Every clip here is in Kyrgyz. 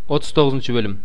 39-бөлүм.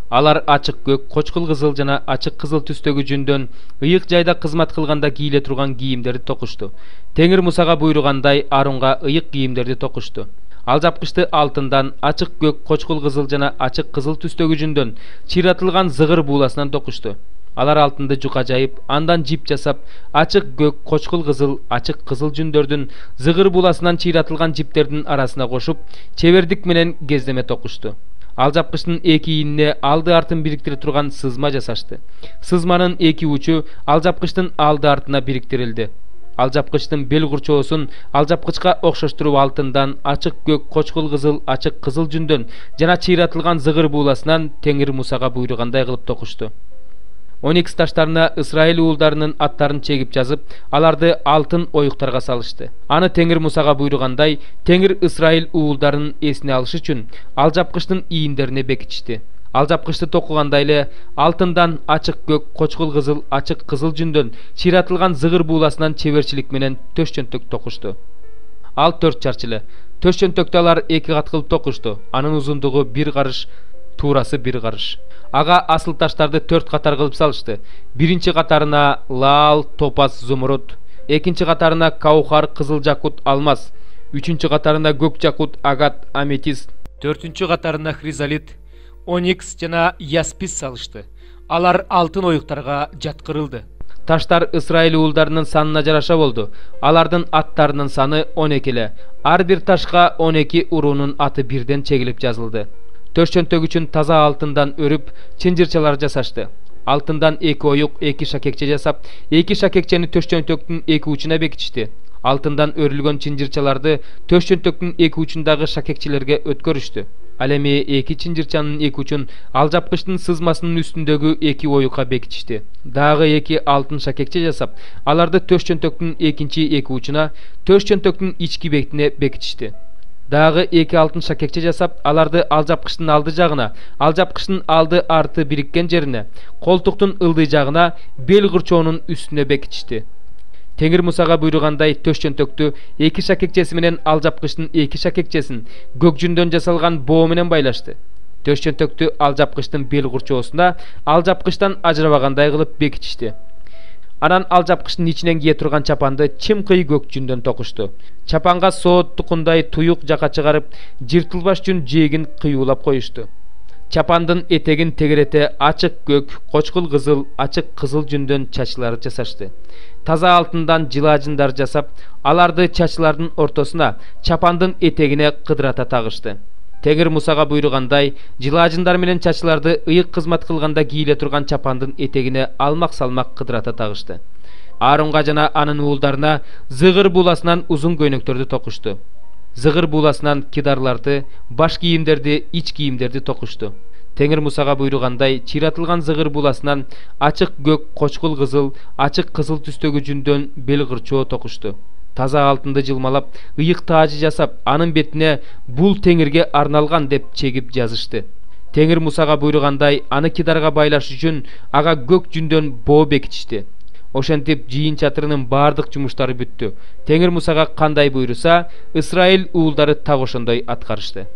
Алар ачык көк, кочкул кызыл жана ачык кызыл түстөгү жүндөн ыйык жайда кызмат кылганда кийиле турган кийимдерди токушту. Теңир Мусага буйругандай Арунга ыйык кийимдерди токушту. Ал жапкычты алтындан, ачык көк, кочкул кызыл жана ачык кызыл түстөгү жүндөн чыйратылган зыгыр бууласынан токушту. Алар алтынды жука жайып, андан жип жасап, ачык көк, кочкул кызыл, ачык кызыл жүндөрдүн зыгыр бууласынан чыйратылган жиптердин арасына кошуп, чебердик менен кездеме токушту. Ал жапкычтын эки ийине алды артын бириктире турган сызма жасашты. Сызманын эки учу ал жапкычтын алды артына бириктирилди. Ал жапкычтын бел курчоосун ал жапкычка окшоштуруп алтындан, ачык көк, кочкул кызыл, ачык кызыл жүндөн жана чыйратылган зыгыр бууласынан Теңир Мусага буйругандай кылып токушту. Оникс таштарына Исраил уулдарынын аттарын чегип жазып, аларды алтын оюктарга салышты. Аны Теңир Мусага буйругандай, Теңир Исраил уулдарынын эсине алыш үчүн ал жапкычтын ийиндерине бекитишти. Ал жапкычты токугандай эле алтындан, ачык көк, кочкул кызыл, ачык кызыл жүндөн чыйратылган зыгыр бууласынан чеберчилик менен төш чөнтөк токушту. Ал 4 чарчылы. Төш чөнтөктү алар 2 кат кылып токушту. Анын узундугу 1 карыш, туурасы 1 карыш. Ага асыл таштарды 4 катар кылып салышты. Биринчи катарына лаал, топаз, зумруд, экинчи катарына каухар, кызыл жакут, алмаз, үчүнчү катарына көк жакут, агат, аметист, төртүнчү катарына хризалит, оникс жана яспис салышты. Алар алтын оюктарга жаткырылды. Таштар Исраил уулдарынын санына жараша болду. Алардын аттарынын саны 12 эле. Ар бир ташка 12 уруунун аты бирден чегилип жазылды. Төш чөнтөк үчүн таза алтындан өрүп, чынжырчалар жасашты. Алтындан 2 оюк, 2 шакекче жасап, 2 шакекчени төш чөнтөктүн 2 учуна бекитишти. Алтындан өрүлгөн чынжырчаларды төш чөнтөктүн 2 учундагы шакекчелерге өткөрүштү. Ал эми 2 чынжырчанын 2 учун ал жапкычтын сызмасынын үстүндөгү 2 оюкка бекитишти. Дагы 2 алтын шакекче жасап, аларды төш чөнтөктүн 2 учуна, төш чөнтөктүн ички бетине бекитишти. Дагы 2 алтын шакекче жасап, аларды ал жапкычтын алды жагына, ал жапкычтын алды арты бириккен жерине, колтуктун ылдый жагына, бел курчоонун үстүнө бекитишти. Теңир Мусага буйругандай төш чөнтөктү 2 шакекчеси менен ал жапкычтын 2 шакекчесин көк жүндөн жасалган боо менен байлашты. Төш чөнтөктү ал жапкычтын бел курчоосуна ал жапкычтан ажырабагандай кылып бекитишти. Анан ал жапкычтын ичинен кие турган чапанды чымкый көк жүндөн токушту. Чапанга соот тукундай туюк жака чыгарып, жыртылбаш үчүн жээгин кыюулап коюшту. Чапандын этегин тегерете ачык көк, кочкул кызыл, ачык кызыл жүндөн чачылар жасашты. Таза алтындан жылаажындар жасап, аларды чачылардын ортосуна, чапандын этегине кыдырата тагышты. Теңир Мусага буйругандай, жылаажындар менен чачыларды ыйык кызмат кылганда кийиле турган чапандын этегине алмак-салмак кыдырата тагышты. Арунга жана анын уулдарына зыгыр бууласынан узун көйнөктөрдү токушту. Зыгыр бууласынан кидарларды, баш кийимдерди, ич кийимдерди токушту. Теңир Мусага буйругандай, чыйратылган зыгыр бууласынан ачык көк, кочкул кызыл, ачык кызыл түстөгү жүндөн бел кырчоо токушту. Таза алтынды жылмалап, ыйык таажы жасап, анын бетине бул Теңирге арналган деп чегип жазышты. Теңир Мусага буйругандай, аны кидарга байлаш үчүн ага көк жүндөн боо бекитишти. Ошентип жыйын чатырынын бардык жумуштары бүттү. Теңир Мусага кандай буйруса, Исраил уулдары так ошондой аткарышты.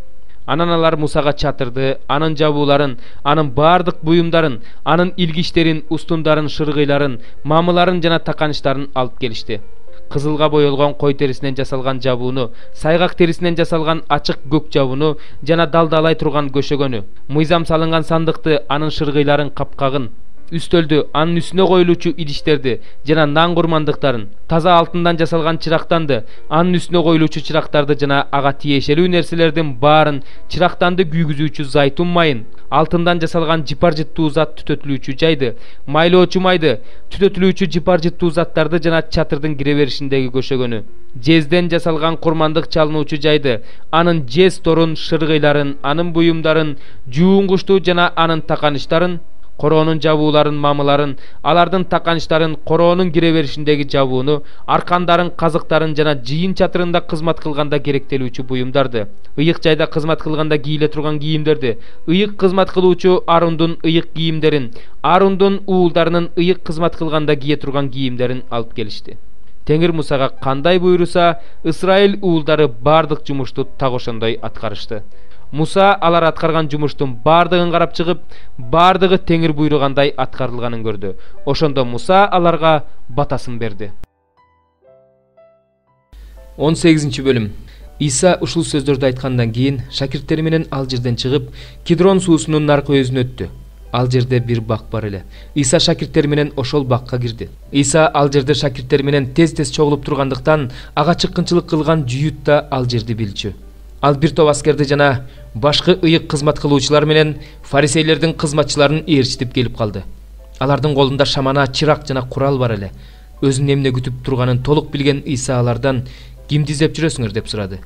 Анан алар Мусага чатырды, анын жабууларын, анын бардык буюмдарын, анын илгичтерин, устундарын, шыргыйларын, мамыларын жана таканычтарын алып келишти. Кызылга боелгон кой терисинен жасалган жабууну, сайгак терисинен жасалган ачык көк жабууну жана далдалай турган көшөгөнү, мыйзам салынган сандыкты, анын шыргыйларын, капкагын, үстөлдү, анын үстүнө коюлуучу идиштерди жана нан курмандыктарын, таза алтындан жасалган чырактанды, анын үстүнө коюлуучу чырактарды жана ага тиешелүү нерселердин баарын, чырактанды күйгүзүүчү зайтун майын, алтындан жасалган жыпар жыттуу зат түтөтүлүүчү жайды, майлоочу майды, түтөтүлүүчү жыпар жыттуу заттарды жана чатырдын кире беришиндеги көшөгөнү, жезден жасалган курмандык чалынуучу жайды, анын жез торун, шыргыйларын, анын буюмдарын, жуун кушту жана анын таканычтарын, короонун жабууларын, мамыларын, алардын таканычтарын, короонун кире беришиндеги жабууну, аркандарын, казыктарын жана жыйын чатырында кызмат кылганда керектелүүчү буюмдарды, ыйык жайда кызмат кылганда кийиле турган кийимдерди, ыйык кызмат кылуучу Арундун ыйык кийимдерин, Арундун уулдарынын ыйык кызмат кылганда кие турган кийимдерин алып келишти. Теңир Мусага кандай буйруса, Исраил уулдары бардык жумушту так ошондой аткарышты. Муса алар аткарган жумуштун бардыгын карап чыгып, бардыгы Теңир буйругандай аткарылганын көрдү. Ошондо Муса аларга батасын берди. 18 бөлүм. Иса ушул сөздөрдү айткандан кийин шакирттери менен ал жерден чыгып, Кидрон суусунун наркы өзүнө өттү. Ал жерде бир бак бар эле. Иса шакирттери менен ошол бакка кирди. Иса ал жерде шакирттери менен тез-тез чогулуп тургандыктан, ага чыккынчылык кылган жүйүт да ал жерди билчү. Ал бир топ аскерди жана башкы ыйык кызмат кылуучулар менен фарисейлердин кызматчыларын ээрчитип келип калды. Алардын колунда шамана, чырак жана курал бар эле. Өзүнүн эмне күтүп турганын толук билген Иса алардан «Кимди издеп жүрөсүңөр?» деп сурады.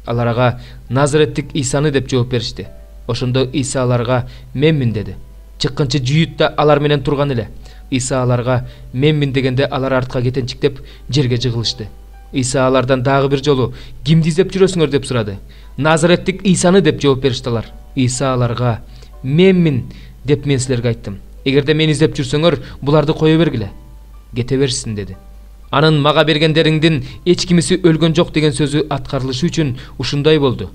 Алар ага «Назареттик Исаны» деп жооп беришти. Ошондо Иса аларга «Менмин» деди. Чыккынчы жүйүт да алар менен турган эле. Иса аларга «Менмин» дегенде алар артка кетенчиктеп жерге жыгылышты. Иса алардан дагы бир жолу «Кимди издеп жүрөсүңөр?» деп сурады. «Назареттик Исаны» деп жооп беришти алар. Иса аларга «Менмин» деп мен силерге айттым. Эгерде мени издеп жүрсөңөр, буларды кое бергиле. Кете берсин деди. Анын мага бергендериңдин эч кимиси өлгөн жок деген сөзү аткарылышы үчүн ушундай болду.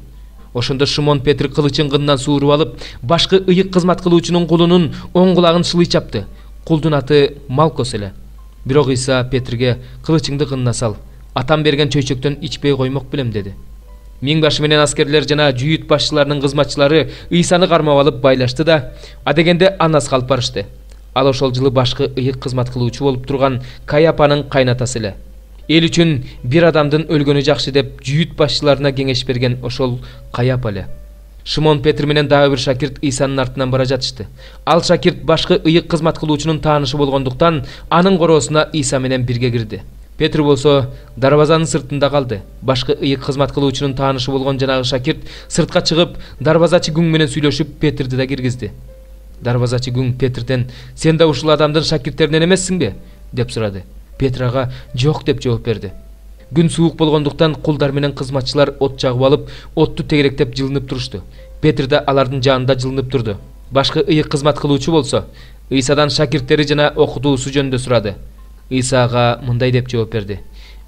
Ошондо Шимон Петр кылычын кынынан сууруп алып, башкы ыйык кызмат кылуучунун кулунун оң кулагын шылый чапты. Кулдун аты Малкос эле. Бирок Иса Петрге кылычыңды кынына сал. Атам берген чөйчөктөн ичпей коймок белем деди. Миң башы менен аскерлер жана жүйүт башчыларынын кызматчылары Исаны кармап алып байлашты да, адегенде Аннаска алып барышты. Ал ошол жылы башкы ыйык кызмат кылуучу болуп турган Каяпанын кайнатасы эле. Эл үчүн бир адамдын өлгөнү жакшы деп жүйүт башчыларына кеңеш берген ошол Каяпа эле. Шимон Петр менен дагы бир шакирт Исанын артынан бара жатышты. Ал шакирт башкы ыйык кызмат кылуучунун таанышы болгондуктан анын короосуна Иса менен бирге кирди. Петр болсо дарбазанын сыртында калды. Башкы ыйык кызмат кылуучунун таанышы болгон жанагы шакирт сыртка чыгып, дарбазачы күң менен сүйлөшүп Петрди да киргизди. Дарбазачы күң Петрден «Сен да ушул адамдын шакирттеринен эмессиңби?» деп сурады. Петр ага «Жок» деп жооп берди. Күн суук болгондуктан кулдар менен кызматчылар от жагып алып, отту тегеректеп жылынып турушту. Петр да алардын жанында жылынып турду. Башкы ыйык кызмат кылуучу болсо Исадан шакирттери жана окутуусу жөнүндө сурады. Иса ага мындай деп жооп берди.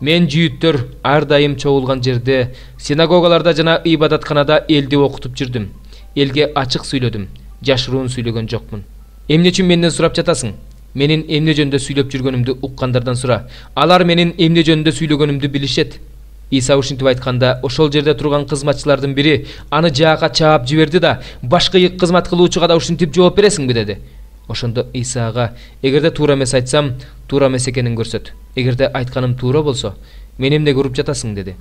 Мен жүйүттөр ар дайым чогулган жерде, синагогаларда жана ибадатканада элди окутуп жүрдүм. Элге ачык сүйлөдүм. Жашыруун сүйлөгөн жокмун. Эмне үчүн менден сурап жатасың? Менин эмне жөнүндө сүйлөп жүргөнүмдү уккандардан сура. Алар менин эмне жөнүндө сүйлөгөнүмдү билишет. Иса ушинтип айтканда, ошол жерде турган кызматчылардын бири аны жаакка чаап жиберди да, башкы ыйык кызмат кылуучуга да ушинтип жооп бересиңби деди. Ошондо Иса ага, эгерде туура эмес айтсам, туура эмес экенин көрсөт. Эгерде айтканым туура болсо, мен эмне көрүп жатасың деди.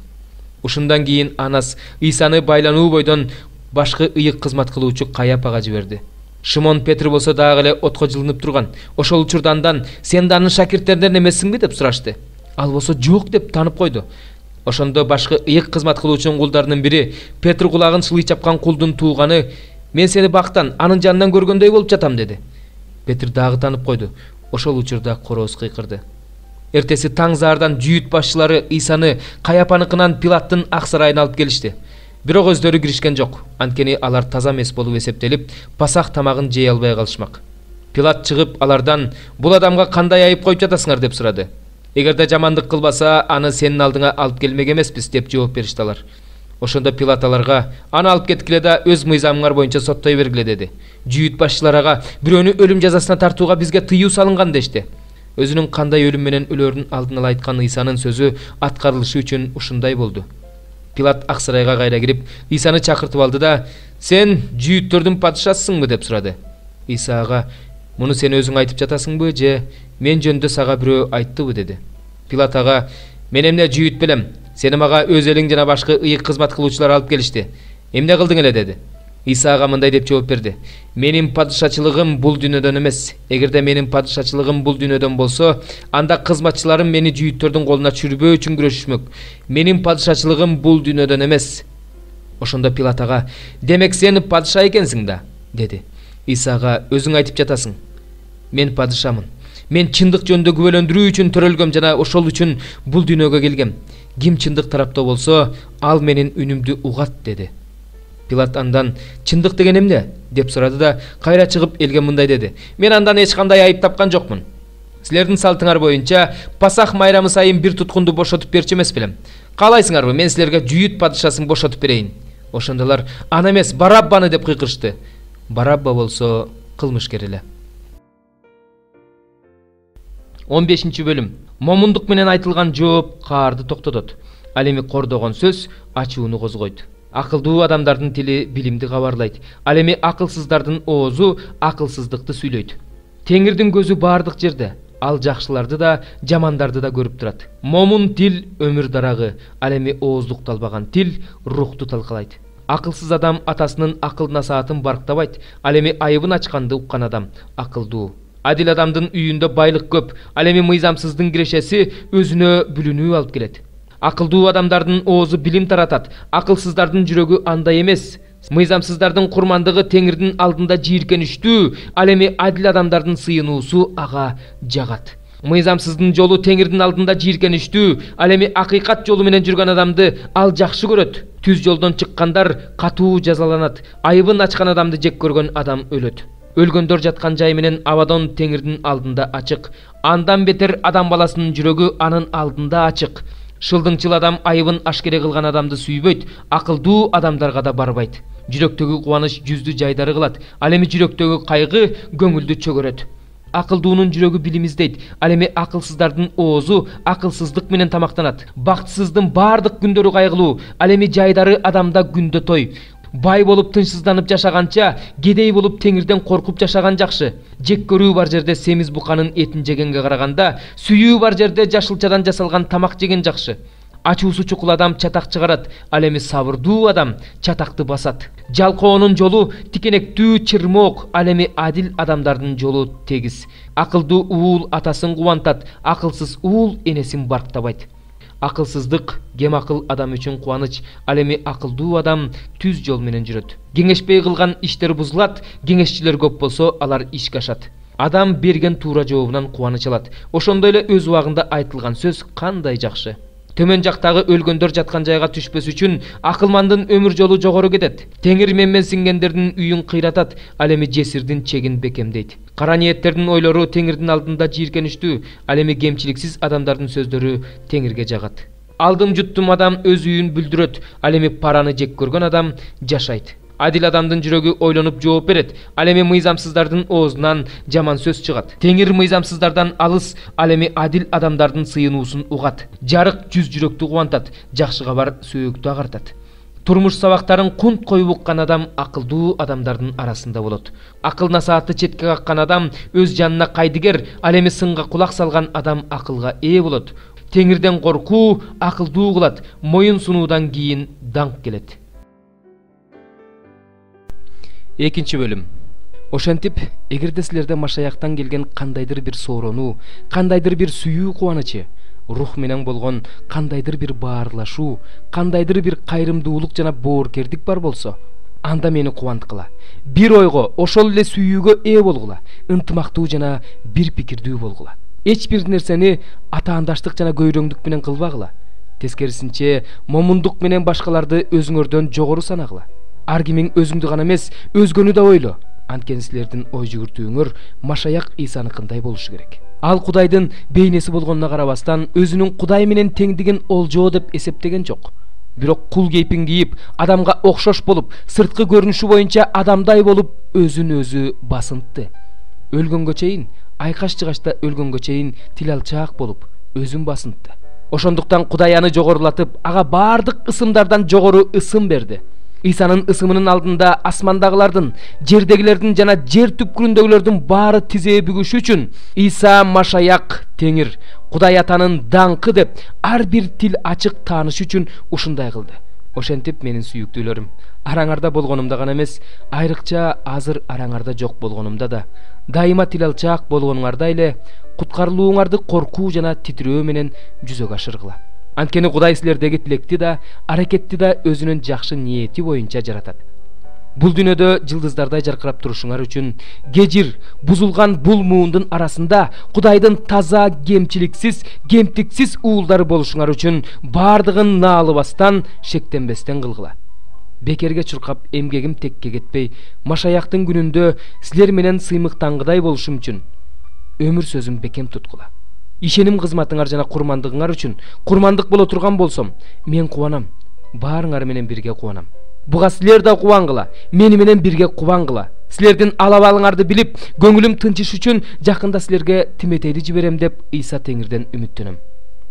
Ушундан кийин Анас Исаны байлануу бойдон башкы ыйык кызмат кылуучу Каяпага жиберди. Шимон Петр болсо дагы эле отко жылынып турган. Ошол учурда андан «Сен да анын шакирттеринен эмессиңби?» деп сурашты. Ал болсо «Жок» деп танып койду. Ошондо башкы ыйык кызмат кылуучунун кулдарынын бири Петр кулагын шылый чапкан кулдун тууганы «Мен сени бактан, анын жанынан көргөндөй болуп жатам» деди. Петр дагы танып койду. Ошол учурда короос кыйкырды. Эртеси таң заардан жүйүт башчылары Исаны Каяпаныкынан Пилаттын ак сарайына алып келишти. Бирок өздөрү киришкен жок. Анткени алар таза эмес болуп эсептелип, пасах тамагын жей албай калышмак. Пилат чыгып алардан «Бул адамга кандай айып коюп жатасыңар?» деп сурады. «Эгерде жамандык кылбаса, аны сенин алдыңа алып келмек эмеспиз» деп жооп беришти алар. Ошондо Пилат аларга «Аны алып кеткиле да өз мыйзамыңар боюнча соттой бергиле» деди. Жүйүт башчылар ага «Бирөөнү өлүм жазасына тартууга бизге тыюу салынган» дешти. Өзүнүн кандай өлүм менен өлөрүн алдын ала айткан Исанын сөзү аткарылышы үчүн ушундай болду. Пилат ак сарайга кайра кирип, Исаны чакыртып алды да «Сен жүйүттөрдүн падышасысыңбы?» деп сурады. Иса ага «Муну сен өзүң айтып жатасыңбы же мен жөнүндө сага бирөө айттыбы?» деди. Пилат ага «Мен эмне жүйүт белем? Сени мага өз элиң жана башкы ыйык кызмат кылуучулар алып келишти. Эмне кылдың эле?» деди. Иса ага мындай деп жооп берди. «Менин падышачылыгым бул дүйнөдөн эмес. Эгерде менин падышачылыгым бул дүйнөдөн болсо, анда кызматчыларым мени жүйүттөрдүн колуна чүрбөө үчүн күрөшүшмөк. Менин падышачылыгым бул дүйнөдөн эмес». Ошондо Пилат ага «Демек сен падыша экенсиң да?» деди. Иса ага «Өзүң айтып жатасың. Мен падышамын. Мен чындык жөнүндө күбөлөндүрүү үчүн төрөлгөм жана ошол үчүн бул дүйнөгө келгем. Ким чындык тарапта болсо, ал менин үнүмдү угат» деди. Пилат андан «Чындык деген эмне?» деп сурады да кайра чыгып элге мындай деди. «Мен андан эч кандай айып тапкан жокмун. Силердин салтыңар боюнча Пасах майрамы сайын бир туткунду бошотуп берчү эмес белем. Каалайсыңарбы мен силерге жүйүт падышасын бошотуп берейин? Ошондолар аны эмес Бараббаны деп кыйкырышты. Барабба болсо кылмышкер эле. 15 бөлүм. Момундук менен айтылган жооп каарды токтотот. Ал эми кордогон сөз ачууну козгойт. Акылдуу адамдардын тили билимди кабарлайт. Ал эми акылсыздардын оозу акылсыздыкты сүйлөйт. Теңирдин көзү бардык жерде. Ал жакшыларды да, жамандарды да көрүп турат. Момун тил өмүр дарагы. Ал эми ооздук талбаган тил рухту талкалайт. Акылсыз адам атасынын акыл насаатын барктабайт. Ал эми айыбын ачканды уккан адам акылдуу. Адил адамдын үйүндө байлык көп. Ал эми мыйзамсыздын кирешеси өзүнө бүлүнүү алып келет. Акылдуу адамдардын оозу билим таратат. Акылсыздардын жүрөгү андай эмес. Мыйзамсыздардын курмандыгы Теңирдин алдында жийиркеништүү. Ал эми адил адамдардын сыйынуусу ага жагат. Мыйзамсыздын жолу Теңирдин алдында жийиркеништүү. Ал эми акыйкат жолу менен жүргөн адамды ал жакшы көрөт. Түз жолдон чыккандар катуу жазаланат. Айыбын ачкан адамды жек көргөн адам өлөт. Өлгөндөр жаткан жай менен Абадон Теңирдин алдында ачык. Андан бетер адам баласынын жүрөгү анын алдында ачык. Шылдыңчыл адам айыбын ашкере кылган адамды сүйбөйт, акылдуу адамдарга да барбайт. Жүрөктөгү кубаныч жүздү жайдары кылат. Ал эми жүрөктөгү кайгы көңүлдү чөгөрөт. Акылдуунун жүрөгү билим издейт. Ал эми акылсыздардын оозу акылсыздык менен тамактанат. Бактысыздын бардык күндөрү кайгылуу. Ал эми жайдары адамда күндө той. Бай болуп тынчсызданып жашаганча, кедей болуп Теңирден коркуп жашаган жакшы. Жек көрүү бар жерде семиз буканын этин жегенге караганда, сүйүү бар жерде жашылчадан жасалган тамак жеген жакшы. Ачуусу чукул адам чатак чыгарат, ал эми сабырдуу адам чатакты басат. Жалкоонун жолу тикенектүү чырмоок, ал эми адил адамдардын жолу тегиз. Акылдуу уул атасын кубантат, акылсыз уул энесин барктабайт. Акылсыздык кем акыл адам үчүн кубаныч, ал эми акылдуу адам түз жол менен жүрөт. Кеңешпей кылган иштер бузулат, кеңешчилер көп болсо алар ишке ашат. Адам берген туура жообунан кубаныч алат. Ошондой эле өз убагында айтылган сөз кандай жакшы. Төмөн жактагы өлгөндөр жаткан жайга түшпөс үчүн акылмандын өмүр жолу жогору кетет. Теңир менменсингендердин үйүн кыйратат, ал эми жесирдин чегин бекемдейт. Кара ниеттердин ойлору Теңирдин алдында жийиркеништүү, ал эми кемчиликсиз адамдардын сөздөрү Теңирге жагат. Алдым жуттум адам өз үйүн бүлдүрөт, ал эми параны жек көргөн адам жашайт. Адил адамдын жүрөгү ойлонуп жооп берет, ал эми мыйзамсыздардын оозунан жаман сөз чыгат. Теңир мыйзамсыздардан алыс, ал эми адил адамдардын сыйынуусун угат. Жарык жүз жүрөктү кубантат, жакшы кабар сөөктү агартат. Турмуш сабактарын кунт коюп уккан адам акылдуу адамдардын арасында болот. Акыл насаатты четке каккан адам өз жанына кайдыгер, ал эми сынга кулак салган адам акылга ээ болот. Теңирден коркуу акылдуу кылат, моюн сунуудан кийин даңк келет. 2 бөлүм. Ошентип, эгерде силерде машаяктан келген кандайдыр бир сооронуу, кандайдыр бир сүйүү кубанычы, рух менен болгон кандайдыр бир баарлашуу, кандайдыр бир кайрымдуулук жана бооркердик бар болсо, анда мени кубанткыла. Бир ойго, ошол эле сүйүүгө ээ болгула, ынтымактуу жана бир пикирдүү болгула. Эч бир нерсени атаандаштык жана көйрөңдүк менен кылбагыла. Тескерисинче, момундук менен башкаларды өзүңөрдөн жогору санагыла. Ар кимиң өзүңдү гана эмес, өзгөнү да ойло. Анткени силердин ой жүгүртүүңөр Машаяк Исаныкындай болушу керек. Ал Кудайдын бейнеси болгонуна карабастан, өзүнүн Кудай менен теңдигин олжоо деп эсептеген жок. Бирок кул кейпин кийип, адамга окшош болуп, сырткы көрүнүшү боюнча адамдай болуп, өзүн өзү басынтты. Өлгөнгө чейин, айкаш-чыгачта өлгөнгө чейин тил алчаак болуп, өзүн басынтты. Ошондуктан Кудай аны жогорулатып, ага бардык ысымдардан жогору ысым берди. Исанын ысымынын алдында асмандагылардын, жердегилердин жана жер түпкүрүндөгүлөрдүн баары тизе бүгүшү үчүн Иса Машаяк Теңир, Кудай атанын даңкы деп ар бир тил ачык таанышы үчүн ушундай кылды. Ошентип, менин сүйүктүүлөрүм, араңарда болгонумда гана эмес, айрыкча азыр араңарда жок болгонумда да, дайыма тил алчаак болгонуңарда эле куткарылууңарды коркуу жана титирөө менен жүзөгө ашыргыла. Анткени Кудай силердеги тилекти да, аракетти да өзүнүн жакшы ниети боюнча жаратат. Бул дүйнөдө жылдыздардай жаркырап турушуңар үчүн кежир бузулган бул муундун арасында Кудайдын таза, кемчиликсиз, кемтиксиз уулдары болушуңар үчүн бардыгын наалыбастан, шектенбестен кылгыла. Бекерге чуркап эмгегим текке кетпей, Машаяктын күнүндө силер менен сыймыктангыдай болушум үчүн өмүр сөзүм бекем туткула. Ишеним кызматыңар жана курмандыгыңар үчүн курмандык боло турган болсом, мен кубанам, баарыңар менен бирге кубанам. Буга силер да кубаңгыла, мени менен бирге кубаңгыла. Силердин алабалыңарды билип, көңүлүм тынчыш үчүн жакында силерге Тиметейди жиберем деп Ыйса Теңирден үмүттөнөм.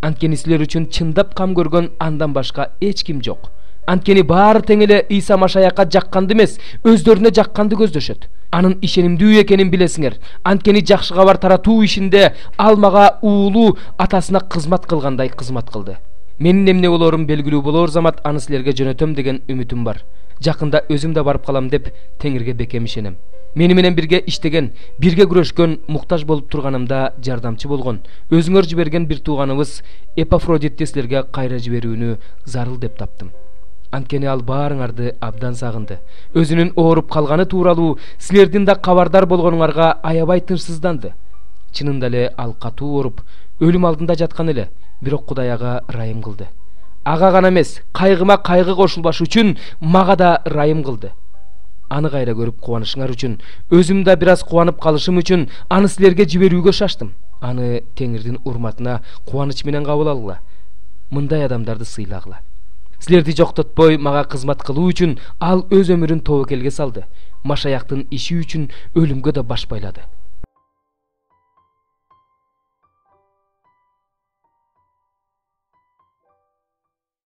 Анткени силер үчүн чындап кам көргөн андан башка эч ким жок. Анткени баары тең эле Ыйса Машаякка жакканды эмес, өздөрүнө жакканды көздөшөт. Анын ишенимдүү экенин билесиңер. Анткени жакшы кабар таратуу ишинде ал мага уулу атасына кызмат кылгандай кызмат кылды. Менин эмне болорум белгилүү болор замат аны силерге жөнөтөм деген үмүтүм бар. Жакында өзүм да барып калам деп Теңирге бекем ишенем. Мени менен бирге иштеген, бирге күрөшкөн, муктаж болуп турганымда жардамчы болгон, өзүңөр жиберген бир тууганыбыз Эпафродитти силерге кайра жиберүүнү зарыл деп таптым. Анткени ал баарыңарды абдан сагынды. Өзүнүн ооруп калганы тууралуу силердин да кабардар болгонуңарга аябай тынчсызданды. Чынында эле ал катуу ооруп, өлүм алдында жаткан эле, бирок Кудай ага ырайым кылды. Ага гана эмес, кайгыма кайгы кошулбаш үчүн мага да ырайым кылды. Аны кайра көрүп кубанышыңар үчүн, өзүм да бир аз кубанып калышым үчүн аны силерге жиберүүгө шаштым. Аны Теңирдин урматына кубаныч менен кабыл алгыла. Мындай адамдарды сыйлагыла. Силерди жоктотпой мага кызмат кылуу үчүн ал өз өмүрүн тобокелге салды. Машаяктын иши үчүн өлүмгө да баш байлады.